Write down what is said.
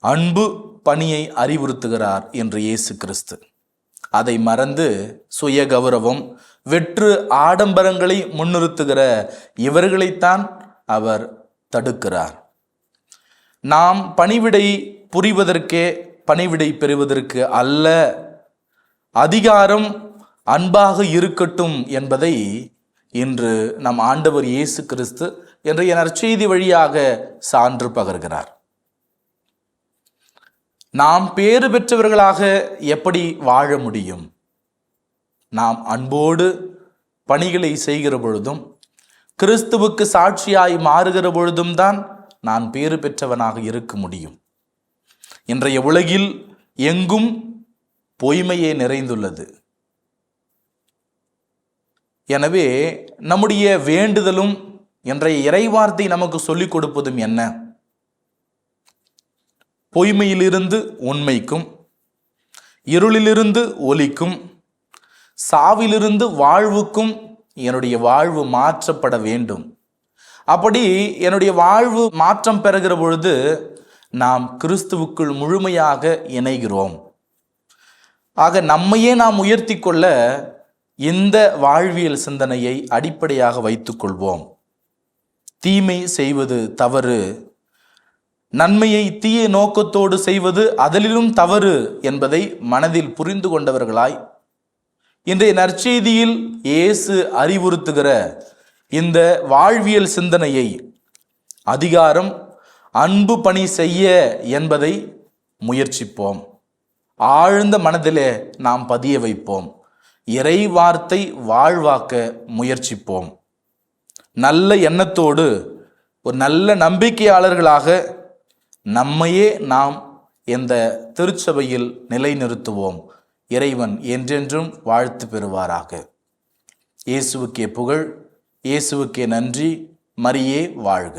அன்பு பணியை அறிவுறுத்துகிறார் என்று இயேசு கிறிஸ்து. அதை மறந்து சுய கௌரவம், வெற்று ஆடம்பரங்களை முன்னிறுத்துகிற இவர்களைத்தான் அவர் தடுக்கிறார். நாம் பணிவிடை புரிவதற்கே, பணிவிடை பெறுவதற்கு அல்ல, அதிகாரம் அன்பாக இருக்கட்டும் என்பதை இன்று நம் ஆண்டவர் இயேசு கிறிஸ்து இன்றைய நற்செய்தி வழியாக சான்று பகர்கிறார். நாம் பேறு பெற்றவர்களாக எப்படி வாழ முடியும்? நாம் அன்போடு பணிகளை செய்கிற பொழுதும், கிறிஸ்துவுக்கு சாட்சியாய் மாறுகிற பொழுதும் தான் நான் பேறு பெற்றவனாக இருக்க முடியும். இன்றைய உலகில் எங்கும் பொய்மையே நிறைந்துள்ளது. எனவே நம்முடைய வேண்டுதலும் இன்றைய இறைவார்த்தை நமக்கு சொல்லிக் கொடுப்பதும் என்ன? பொய்மையிலிருந்து உண்மைக்கும், இருளிலிருந்து ஒளிக்கும், சாவிலிருந்து வாழ்வுக்கும் என்னுடைய வாழ்வு மாற்றப்பட வேண்டும். அப்படி என்னுடைய வாழ்வு மாற்றம் பெறுகிற பொழுது நாம் கிறிஸ்துவுக்குள் முழுமையாக இணைகிறோம். ஆக நம்மையே நாம் உயர்த்தி கொள்ள இந்த வாழ்வியல் சிந்தனையை அடிப்படையாக வைத்துக் கொள்வோம். தீமை செய்வது தவறு, நன்மையை தீய நோக்கத்தோடு செய்வது அதிலும் தவறு என்பதை மனதில் புரிந்து கொண்டவர்களாய் இன்றைய நற்செய்தியில் இயேசு அறிவுறுத்துகிற இந்த வாழ்வியல் சிந்தனையை, அதிகாரம் அன்பு பணி செய்ய என்பதை முயற்சிப்போம். ஆழ்ந்த மனதிலே நாம் பதிய வைப்போம். இறை வார்த்தை வாழ்வாக்க முயற்சிப்போம். நல்ல எண்ணத்தோடு ஒரு நல்ல நம்பிக்கையாளர்களாக நம்மையே நாம் இந்த திருச்சபையில் நிலைநிறுத்துவோம். இறைவன் என்றென்றும் வாழ்த்து பெறுவாராக. இயேசுவுக்கே புகழ், இயேசுவுக்கே நன்றி. மரியே வாழ்க.